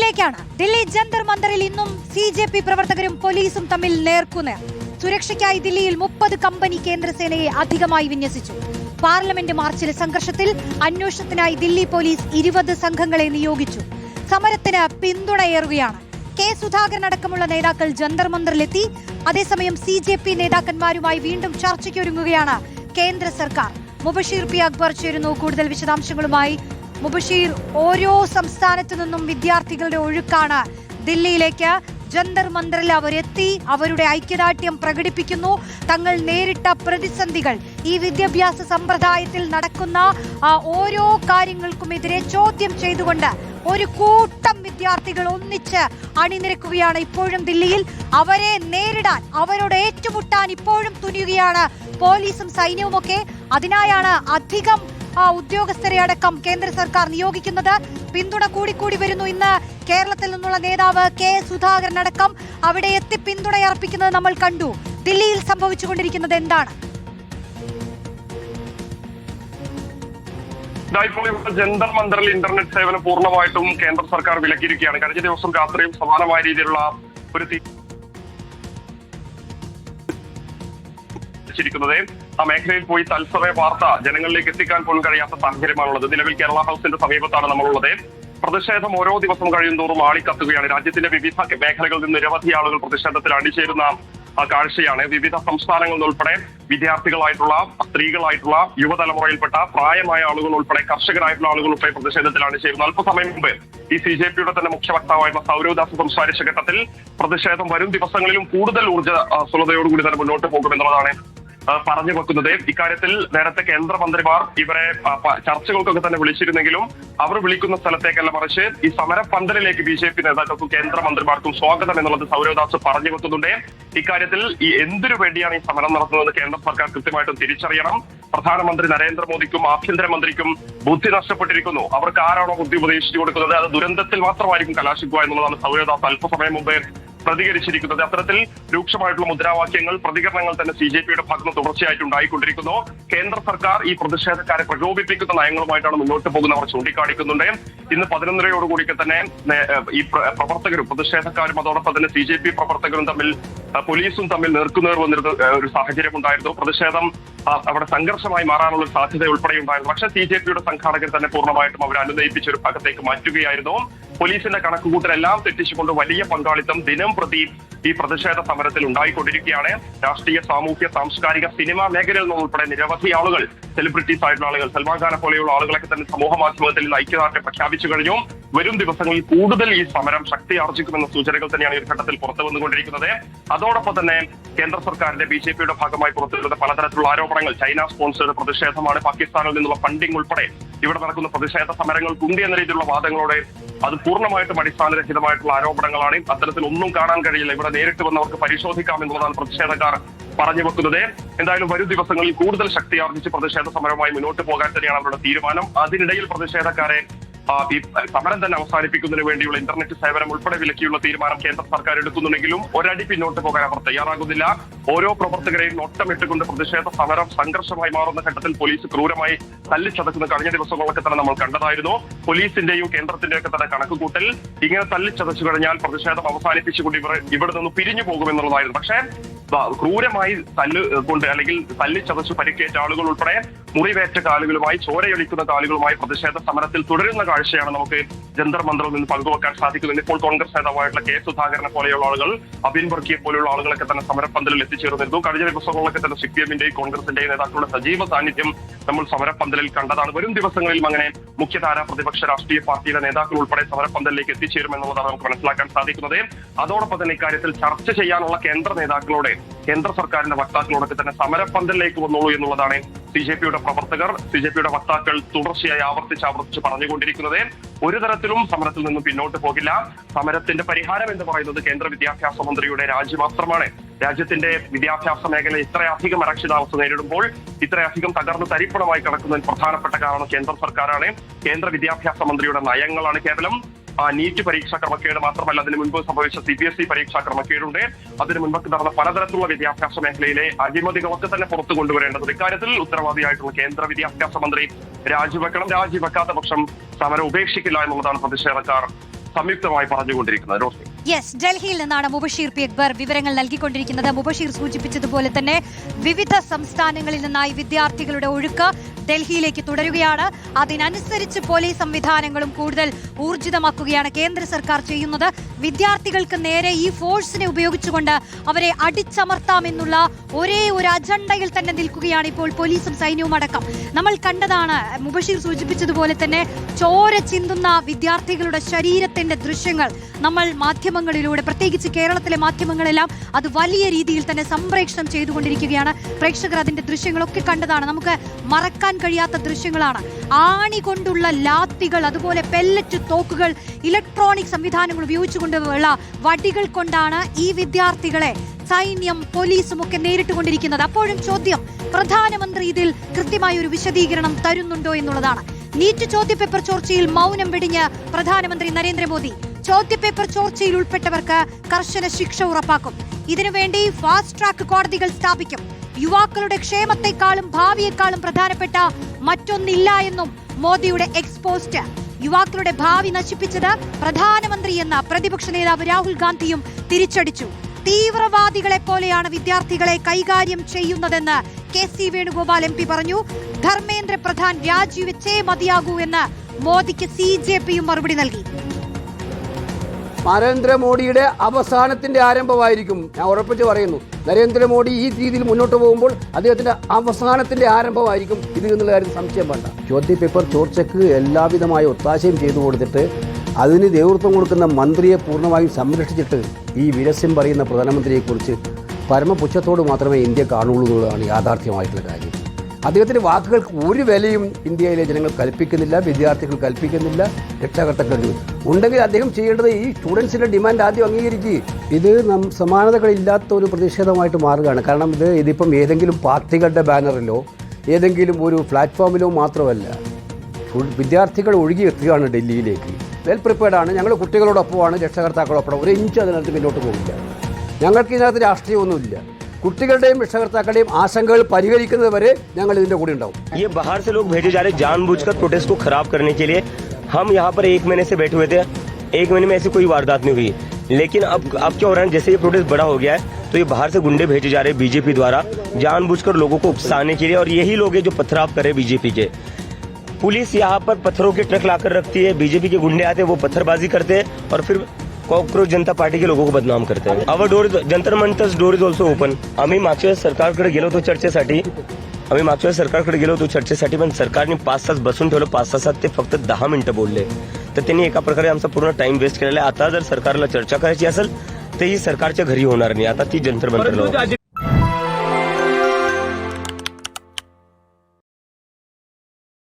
ദില്ലിയിലേക്കാണ്. ദില്ലി ജന്തർ മന്ദറിൽ ഇന്നും CJP പ്രവർത്തകരും പോലീസും തമ്മിൽ നേർക്കുനേർ. സുരക്ഷയ്ക്കായി ദില്ലിയിൽ 30 കമ്പനി കേന്ദ്രസേനയെ അധികമായി വിന്യസിച്ചു. പാർലമെന്റ് മാർച്ചിലെ സംഘർഷത്തിൽ അന്വേഷണത്തിനായി ദില്ലി പോലീസ് 20 സംഘങ്ങളെ നിയോഗിച്ചു. സമരത്തിന് പിന്തുണയേറുകയാണ്. കെ സുധാകരൻ അടക്കമുള്ള നേതാക്കൾ ജന്തർ മന്ദറിലെത്തി. അതേസമയം CJP നേതാക്കന്മാരുമായി വീണ്ടും ചർച്ചയ്ക്കൊരുങ്ങുകയാണ് കേന്ദ്ര സർക്കാർ. മുബഷീർ പി അക്ബർ ചേരുന്നു കൂടുതൽ വിശദാംശങ്ങളുമായി. മുബഷീർ, ഓരോ സംസ്ഥാനത്തു നിന്നും വിദ്യാർത്ഥികളുടെ ഒഴുക്കാണ് ദില്ലിയിലേക്ക്. ജന്തർ മന്ദറിൽ അവരെത്തി, അവരുടെ ഐക്യദാർഢ്യം പ്രകടിപ്പിക്കുന്നു. തങ്ങൾ നേരിട്ട പ്രതിസന്ധികൾ, ഈ വിദ്യാഭ്യാസ സമ്പ്രദായത്തിൽ നടക്കുന്ന ഓരോ കാര്യങ്ങൾക്കുമെതിരെ ചോദ്യം ചെയ്തുകൊണ്ട് ഒരു കൂട്ടം വിദ്യാർത്ഥികൾ ഒന്നിച്ച് അണിനിരക്കുകയാണ് ഇപ്പോഴും ദില്ലിയിൽ. അവരെ നേരിടാൻ, അവരോട് ഏറ്റുമുട്ടാൻ ഇപ്പോഴും തുനിയുകയാണ് പോലീസും സൈന്യവുമൊക്കെ. അതിനായാണ് അധികം ഉദ്യോഗസ്ഥരെ അടക്കം കേന്ദ്ര സർക്കാർ നിയോഗിക്കുന്നത്. പിന്തുണ കൂടിക്കൂടി വരുന്നു. ഇന്ന് കേരളത്തിൽ നിന്നുള്ള നേതാവ് കെ സുധാകരൻ അടക്കം അവിടെ എത്തി പിന്തുണയർപ്പിക്കുന്നത് നമ്മൾ കണ്ടു. ദില്ലിയിൽ സംഭവിച്ചുകൊണ്ടിരിക്കുന്നത് എന്താണ്? ജന്തർ മന്ദറിൽ ഇന്റർനെറ്റ് സേവനം പൂർണ്ണമായിട്ടും കേന്ദ്ര സർക്കാർ വിലക്കിയിരിക്കുകയാണ്. കഴിഞ്ഞ ദിവസം രാത്രിയും സമാനമായ രീതിയിലുള്ള ഒരു ആ മേഖലയിൽ പോയി തത്സമയ വാർത്ത ജനങ്ങളിലേക്ക് എത്തിക്കാൻ പോലും കഴിയാത്ത സാഹചര്യമാണുള്ളത്. നിലവിൽ കേരള ഹൗസിന്റെ സമീപത്താണ് നമ്മളുള്ളത്. പ്രതിഷേധം ഓരോ ദിവസം കഴിയുന്തോറും ആളിക്കത്തുകയാണ്. രാജ്യത്തിന്റെ വിവിധ മേഖലകളിൽ നിന്ന് നിരവധി ആളുകൾ പ്രതിഷേധത്തിൽ അണിചേരുന്ന കാഴ്ചയാണ്. വിവിധ സംസ്ഥാനങ്ങളിൽ നിന്നുൾപ്പെടെ വിദ്യാർത്ഥികളായിട്ടുള്ള, സ്ത്രീകളായിട്ടുള്ള, യുവതലമുറയിൽപ്പെട്ട പ്രായമായ ആളുകൾ ഉൾപ്പെടെ, കർഷകരായിട്ടുള്ള ആളുകൾ ഉൾപ്പെടെ പ്രതിഷേധത്തിൽ അണിചേരുന്നു. അല്പസമയം മുമ്പ് ഈ CJPയുടെ തന്നെ മുഖ്യ വക്താവായിട്ടുള്ള സൗരവ്ദാസ് സംസാരിച്ച ഘട്ടത്തിൽ പ്രതിഷേധം വരും ദിവസങ്ങളിലും കൂടുതൽ ഊർജ്ജസ്വലതയോടുകൂടി തന്നെ മുന്നോട്ട് പോകുമെന്നുള്ളതാണ് പറഞ്ഞു വെക്കുന്നത്. ഇക്കാര്യത്തിൽ നേരത്തെ കേന്ദ്രമന്ത്രിമാർ ഇവരെ ചർച്ചകൾക്കൊക്കെ തന്നെ വിളിച്ചിരുന്നെങ്കിലും അവർ വിളിക്കുന്ന സ്ഥലത്തേക്കല്ല, മറിച്ച് ഈ സമര പന്തലിലേക്ക് BJP നേതാക്കൾക്കും കേന്ദ്രമന്ത്രിമാർക്കും സ്വാഗതം എന്നുള്ളത് സൗരവ്ദാസ് പറഞ്ഞു വെക്കുന്നുണ്ട്. ഇക്കാര്യത്തിൽ ഈ എന്തിനു വേണ്ടിയാണ് ഈ സമരം നടത്തുന്നത് കേന്ദ്ര സർക്കാർ കൃത്യമായിട്ടും തിരിച്ചറിയണം. പ്രധാനമന്ത്രി നരേന്ദ്രമോദിക്കും ആഭ്യന്തരമന്ത്രിക്കും ബുദ്ധി നഷ്ടപ്പെട്ടിരിക്കുന്നു. അവർക്ക് ആരാണോ ബുദ്ധി ഉപദേശിച്ചു കൊടുക്കുന്നത് അത് ദുരന്തത്തിൽ മാത്രമായിരിക്കും കലാശിക്കുക എന്നുള്ളതാണ് സൗരവ്ദാസ് അല്പസമയം മുമ്പ് പ്രതികരിച്ചിരിക്കുന്നത്. അത്തരത്തിൽ രൂക്ഷമായിട്ടുള്ള മുദ്രാവാക്യങ്ങൾ, പ്രതികരണങ്ങൾ തന്നെ CJPയുടെ ഭാഗത്ത് തുടർച്ചയായിട്ട് ഉണ്ടായിക്കൊണ്ടിരിക്കുന്നു. കേന്ദ്ര സർക്കാർ ഈ പ്രതിഷേധക്കാരെ പ്രകോപിപ്പിക്കുന്ന നയങ്ങളുമായിട്ടാണ് മുന്നോട്ട് പോകുന്നവർ ചൂണ്ടിക്കാണിക്കുന്നുണ്ട്. ഇന്ന് 11:30 തന്നെ ഈ പ്രവർത്തകരും പ്രതിഷേധക്കാരും അതോടൊപ്പം തന്നെ CJP പ്രവർത്തകരും തമ്മിൽ, പോലീസും തമ്മിൽ നേർക്കുനേർ വന്നിരുന്ന ഒരു സാഹചര്യം ഉണ്ടായിരുന്നു. പ്രതിഷേധം അവിടെ സംഘർഷമായി മാറാനുള്ള ഒരു സാധ്യത ഉൾപ്പെടെ ഉണ്ടായിരുന്നു. പക്ഷേ CJPയുടെ സംഘാടകർ തന്നെ പൂർണ്ണമായിട്ടും അവർ അനുനയിപ്പിച്ച ഒരു ഭാഗത്തേക്ക് മാറ്റുകയായിരുന്നു. പോലീസിന്റെ കണക്കുകൂട്ടലെല്ലാം തെറ്റിച്ചുകൊണ്ട് വലിയ പങ്കാളിത്തം ദിനം പ്രതി ഈ പ്രതിഷേധ സമരത്തിൽ ഉണ്ടായിക്കൊണ്ടിരിക്കുകയാണ്. രാഷ്ട്രീയ, സാമൂഹ്യ, സാംസ്കാരിക, സിനിമാ മേഖലയിൽ നിന്നുൾപ്പെടെ നിരവധി ആളുകൾ, സെലിബ്രിറ്റീസ് ആയിട്ടുള്ള ആളുകൾ, സൽമാൻ ഖാനെ പോലെയുള്ള ആളുകളൊക്കെ തന്നെ സമൂഹ മാധ്യമത്തിൽ ഐക്യദാർഢ്യം പ്രഖ്യാപിച്ചു കഴിഞ്ഞു. വരും ദിവസങ്ങളിൽ കൂടുതൽ ഈ സമരം ശക്തി ആർജിക്കുമെന്ന സൂചനകൾ തന്നെയാണ് ഈ ഘട്ടത്തിൽ പുറത്തു വന്നുകൊണ്ടിരിക്കുന്നത്. അതോടൊപ്പം തന്നെ കേന്ദ്ര സർക്കാരിന്റെ BJPയുടെ ഭാഗമായി പുറത്തുവരുന്ന പലതരത്തിലുള്ള ആരോപണങ്ങൾ, ചൈന സ്പോൺസേഡ് പ്രതിഷേധമാണ്, പാകിസ്ഥാനിൽ നിന്നുള്ള ഫണ്ടിംഗ് ഉൾപ്പെടെ ഇവിടെ നടക്കുന്ന പ്രതിഷേധ സമരങ്ങൾക്കുണ്ട് എന്ന രീതിയിലുള്ള വാദങ്ങളോടെ അത് പൂർണ്ണമായിട്ടും അടിസ്ഥാനരഹിതമായിട്ടുള്ള ആരോപണങ്ങളാണ്. അത്തരത്തിൽ ഒന്നും കാണാൻ കഴിയില്ല. ഇവിടെ നേരിട്ട് വന്നവർക്ക് പരിശോധിക്കാം എന്നുള്ളതാണ് പ്രതിഷേധക്കാർ പറഞ്ഞു വെക്കുന്നത്. എന്തായാലും വരും ദിവസങ്ങളിൽ കൂടുതൽ ശക്തി ആർജിച്ച് പ്രതിഷേധ സമരവുമായി മുന്നോട്ട് പോകാൻ തന്നെയാണ് അവരുടെ തീരുമാനം. അതിനിടയിൽ പ്രതിഷേധക്കാരെ ഈ സമരം തന്നെ അവസാനിപ്പിക്കുന്നതിന് വേണ്ടിയുള്ള ഇന്റർനെറ്റ് സേവനം ഉൾപ്പെടെ വിലക്കിയുള്ള തീരുമാനം കേന്ദ്ര സർക്കാർ എടുക്കുന്നുണ്ടെങ്കിലും ഒരടി പിന്നോട്ട് പോകാൻ അവർ തയ്യാറാകുന്നില്ല. ഓരോ പ്രവർത്തകരെയും ഒട്ടമിട്ടുകൊണ്ട് പ്രതിഷേധ സമരം സംഘർഷമായി മാറുന്ന ഘട്ടത്തിൽ പോലീസ് ക്രൂരമായി തല്ലിച്ചതക്കുന്ന കഴിഞ്ഞ ദിവസങ്ങളൊക്കെ തന്നെ നമ്മൾ കണ്ടതായിരുന്നു. പോലീസിന്റെയും കേന്ദ്രത്തിന്റെയും ഒക്കെ തന്നെ കണക്കുകൂട്ടൽ ഇങ്ങനെ തല്ലിച്ചതച്ചു കഴിഞ്ഞാൽ പ്രതിഷേധം അവസാനിപ്പിച്ചുകൊണ്ട് ഇവിടെ നിന്ന് പിരിഞ്ഞു പോകുമെന്നുള്ളതായിരുന്നു. പക്ഷേ ക്രൂരമായി തല്ലുകൊണ്ട് അല്ലെങ്കിൽ തല്ലിച്ചതച്ചു പരിക്കേറ്റ ആളുകൾ ഉൾപ്പെടെ മുറിവേറ്റ കാലുകളുമായി, ചോരയൊലിക്കുന്ന കാലുകളുമായി പ്രതിഷേധ സമരത്തിൽ തുടരുന്ന കാഴ്ചയാണ് നമുക്ക് ജന്തർ മന്ദറിൽ നിന്ന് പങ്കുവെക്കാൻ സാധിക്കുന്നത്. ഇപ്പോൾ കോൺഗ്രസ് നേതാവായിട്ടുള്ള കെ സുധാകരനെ പോലെയുള്ള ആളുകൾ, അബിൻ വർക്കിയെ പോലെയുള്ള ആളുകളൊക്കെ തന്നെ സമരപ്പന്തലിൽ എത്തിച്ചേർന്നിരുന്നു. കഴിഞ്ഞ ദിവസങ്ങളിലൊക്കെ തന്നെ CPMന്റെയും കോൺഗ്രസിന്റെയും നേതാക്കളുടെ സജീവ സാന്നിധ്യം നമ്മൾ സമരപ്പന്തലിൽ കണ്ടതാണ്. വരും ദിവസങ്ങളിലും അങ്ങനെ മുഖ്യധാര പ്രതിപക്ഷ രാഷ്ട്രീയ പാർട്ടിയുടെ നേതാക്കൾ ഉൾപ്പെടെ സമരപ്പന്തലിലേക്ക് എത്തിച്ചേരുമെന്നുള്ളതാണ് നമുക്ക് മനസ്സിലാക്കാൻ സാധിക്കുന്നത്. അതോടൊപ്പം തന്നെ ഇക്കാര്യത്തിൽ ചർച്ച ചെയ്യാനുള്ള കേന്ദ്ര നേതാക്കളോട്, കേന്ദ്ര സർക്കാരിന്റെ വക്താക്കളോടൊക്കെ തന്നെ സമരപ്പന്തലിലേക്ക് വന്നോളൂ എന്നുള്ളതാണ് CJPയുടെ പ്രവർത്തകർ, CJPയുടെ വക്താക്കൾ തുടർച്ചയായി ആവർത്തിച്ച് പറഞ്ഞുകൊണ്ടിരിക്കുന്നത്. ഒരു തരത്തിലും സമരത്തിൽ നിന്നും പിന്നോട്ട് പോകില്ല. സമരത്തിന്റെ പരിഹാരം എന്ന് പറയുന്നത് കേന്ദ്ര വിദ്യാഭ്യാസ മന്ത്രിയുടെ രാജി മാത്രമാണ്. രാജ്യത്തിന്റെ വിദ്യാഭ്യാസ മേഖല ഇത്രയധികം അരക്ഷിതാവസ്ഥ നേരിടുമ്പോൾ, ഇത്രയധികം തകർന്ന് തരിപ്പണമായി കിടക്കുന്നതിന് പ്രധാനപ്പെട്ട കാരണം കേന്ദ്ര സർക്കാരാണ്. കേന്ദ്ര വിദ്യാഭ്യാസ മന്ത്രിയുടെ നയങ്ങളാണ് കേവലം. നീറ്റ് പരീക്ഷാ ക്രമക്കേട് മാത്രമല്ല, അതിന് മുൻപ് സംഭവിച്ച CBSE പരീക്ഷാ ക്രമക്കേടുണ്ട്. അതിന് മുൻപൊക്കെ നടന്ന പലതരത്തിലുള്ള വിദ്യാഭ്യാസ മേഖലയിലെ അഴിമതികളൊക്കെ തന്നെ പുറത്തു കൊണ്ടുവരേണ്ടത്. ഇക്കാര്യത്തിൽ ഉത്തരവാദിയായിട്ടുള്ള കേന്ദ്ര വിദ്യാഭ്യാസ മന്ത്രി രാജിവെക്കണം. രാജിവെക്കാത്ത പക്ഷം സമരം ഉപേക്ഷിക്കില്ല എന്നുള്ളതാണ് പ്രതിഷേധക്കാർ സംയുക്തമായി പറഞ്ഞുകൊണ്ടിരിക്കുന്നത്. റോഷ്നി. യെസ്, ഡൽഹിയിൽ നിന്നാണ് മുബഷീർ പി അക്ബർ വിവരങ്ങൾ നൽകിക്കൊണ്ടിരിക്കുന്നത്. മുബഷീർ സൂചിപ്പിച്ചതുപോലെ തന്നെ വിവിധ സംസ്ഥാനങ്ങളിൽ നിന്നായി വിദ്യാർത്ഥികളുടെ ഒഴുക്ക് ഡൽഹിയിലേക്ക് തുടരുകയാണ്. അതിനനുസരിച്ച് പോലീസ് സംവിധാനങ്ങളും കൂടുതൽ ഊർജിതമാക്കുകയാണ് കേന്ദ്ര സർക്കാർ ചെയ്യുന്നത്. വിദ്യാർത്ഥികൾക്ക് നേരെ ഈ ഫോഴ്സിനെ ഉപയോഗിച്ചുകൊണ്ട് അവരെ അടിച്ചമർത്താമെന്നുള്ള ഒരേ ഒരു അജണ്ടയിൽ തന്നെ നിൽക്കുകയാണ് ഇപ്പോൾ പോലീസും സൈന്യവും അടക്കം. നമ്മൾ കണ്ടതാണ് മുബഷീർ സൂചിപ്പിച്ചതുപോലെ തന്നെ ചോര ചിന്തുന്ന വിദ്യാർത്ഥികളുടെ ശരീരത്തിന്റെ ദൃശ്യങ്ങൾ നമ്മൾ മാധ്യമങ്ങളിലൂടെ, പ്രത്യേകിച്ച് കേരളത്തിലെ മാധ്യമങ്ങളെല്ലാം അത് വലിയ രീതിയിൽ തന്നെ സംപ്രേഷണം ചെയ്തുകൊണ്ടിരിക്കുകയാണ്. പ്രേക്ഷകർ അതിന്റെ ദൃശ്യങ്ങളൊക്കെ കണ്ടതാണ്. നമുക്ക് മറക്കാൻ കഴിയാത്ത ദൃശ്യങ്ങളാണ്. ആണി കൊണ്ടുള്ള ലാത്തികൾ, അതുപോലെ പെല്ലറ്റ് തോക്കുകൾ, ഇലക്ട്രോണിക് സംവിധാനങ്ങൾ ഉപയോഗിച്ചുകൊണ്ടുള്ള വടികൾ കൊണ്ടാണ് ഈ വിദ്യാർത്ഥികളെ സൈന്യം പോലീസും ഒക്കെ നേരിട്ടുകൊണ്ടിരിക്കുന്നത്. അപ്പോഴും ചോദ്യം, പ്രധാനമന്ത്രി ഇതിൽ കൃത്യമായ ഒരു വിശദീകരണം തരുന്നുണ്ടോ എന്നുള്ളതാണ്. നീറ്റ് ചോദ്യപേപ്പർ ചോർച്ചയിൽ മൗനം വെടിഞ്ഞ് പ്രധാനമന്ത്രി നരേന്ദ്രമോദി. ചോദ്യപേപ്പർ ചോർച്ചയിൽ ഉൾപ്പെട്ടവർക്ക് കർശന ശിക്ഷ ഉറപ്പാക്കും. ഇതിനുവേണ്ടി ഫാസ്റ്റ് ട്രാക്ക് കോടതികൾ സ്ഥാപിക്കും. യുവാക്കളുടെ ക്ഷേമത്തെക്കാളും ഭാവിയെക്കാളും പ്രധാനപ്പെട്ട മറ്റൊന്നില്ല എന്നും മോദിയുടെ എക്സ്പോസ്റ്റ്. യുവാക്കളുടെ ഭാവി നശിപ്പിച്ചത് പ്രധാനമന്ത്രിയെന്ന് പ്രതിപക്ഷ നേതാവ് രാഹുൽ ഗാന്ധിയും തിരിച്ചടിച്ചു. തീവ്രവാദികളെ പോലെയാണ് വിദ്യാർത്ഥികളെ കൈകാര്യം ചെയ്യുന്നതെന്ന് KC വേണുഗോപാൽ MP പറഞ്ഞു. ധർമ്മേന്ദ്ര പ്രധാൻ രാജിവെച്ചേ മതിയാകൂ എന്ന് മോദിക്ക് CJPയും മറുപടി നൽകി. നരേന്ദ്രമോദിയുടെ അവസാനത്തിന്റെ ആരംഭമായിരിക്കും. ഞാൻ ഉറപ്പിച്ച് പറയുന്നു, നരേന്ദ്രമോദി ഈ രീതിയിൽ മുന്നോട്ട് പോകുമ്പോൾ അദ്ദേഹത്തിന്റെ അവസാനത്തിന്റെ ആരംഭമായിരിക്കും ഇത് എന്നുള്ള കാര്യം സംശയം വേണ്ട. ചോദ്യപേപ്പർ ചോർച്ചയ്ക്ക് എല്ലാവിധമായ ഒത്താശയും ചെയ്തു കൊടുത്തിട്ട് അതിന് നേതൃത്വം കൊടുക്കുന്ന മന്ത്രിയെ പൂർണ്ണമായും സംരക്ഷിച്ചിട്ട് ഈ വിരസ്യം പറയുന്ന പ്രധാനമന്ത്രിയെക്കുറിച്ച് പരമപുച്ഛത്തോട് മാത്രമേ ഇന്ത്യ കാണുള്ളൂ എന്നുള്ളതാണ് യാഥാർത്ഥ്യമായിട്ടുള്ള കാര്യം. അദ്ദേഹത്തിൻ്റെ വാക്കുകൾക്ക് ഒരു വിലയും ഇന്ത്യയിലെ ജനങ്ങൾ കൽപ്പിക്കുന്നില്ല, വിദ്യാർത്ഥികൾ കൽപ്പിക്കുന്നില്ല, രക്ഷാകർത്താക്കൾ ഉണ്ടെങ്കിൽ അദ്ദേഹം ചെയ്യേണ്ടത് ഈ സ്റ്റുഡൻസിൻ്റെ ഡിമാൻഡ് ആദ്യം അംഗീകരിക്കുക. ഇത് സമാനതകളില്ലാത്ത ഒരു പ്രതിഷേധമായിട്ട് മാറുകയാണ്. കാരണം ഇതിപ്പം ഏതെങ്കിലും പാർട്ടികളുടെ ബാനറിലോ ഏതെങ്കിലും ഒരു പ്ലാറ്റ്ഫോമിലോ മാത്രമല്ല, വിദ്യാർത്ഥികൾ ഒഴുകിയെത്തുകയാണ് ഡൽഹിയിലേക്ക്. വെൽ പ്രിപ്പയർഡാണ്. ഞങ്ങൾ കുട്ടികളോടൊപ്പമാണ്, രക്ഷകർത്താക്കളോടൊപ്പം. ഒരു ഇഞ്ച് അതിനകത്ത് മുന്നോട്ട് പോകില്ല. ഞങ്ങൾക്ക് ഇതിനകത്ത് രാഷ്ട്രീയമൊന്നുമില്ല. കുട്ടികളുടെയും രക്ഷകർത്താക്കളുടെയും ആശങ്കകൾ പരിഹരിക്കുന്നത് വരെ ഞങ്ങൾ ഇതിന്റെ കൂടെ ഉണ്ടാവും. ये बाहर से लोग भेजे जा रहे जानबूझकर प्रोटेस्ट को खराब करने के लिए. हम यहाँ पर 1 महीने से बैठे हुए थे. 1 महीने में ऐसी कोई वारदात नहीं हुई. लेकिन अब क्या हो रहा है, जैसे ये प्रोटेस्ट बड़ा हो गया है तो ये बाहर से गुंडे भेजे जा रहे हैं बीजेपी द्वारा जानबूझकर लोगों को उकसाने के लिए. और यही लोग हैं जो पथराव कर रहे हैं बीजेपी के. पुलिस यहाँ पर पत्थरों के ट्रक लाकर रखती है. बीजेपी के गुंडे आते हैं, वो पत्थरबाजी करते हैं और फिर कॉकरोच जनता पार्टी के लोगों को बदनाम करते हैं. Our door Jantar Mantar door is also open. आम्ही मागच्या सरकारकडे गेलो होतो चर्चेसाठी. पण सरकारने 5 तास बसून ठेवलं. 5 तासात ते फक्त 10 मिनिटं बोलले. तर त्यांनी एका प्रकारे आमचा पूर्ण टाइम वेस्ट केलेला आहे. आता जर सरकारला चर्चा करायची असेल तर ही सरकारच्या घरी होणार नाही. आता ती जंतर मंतरला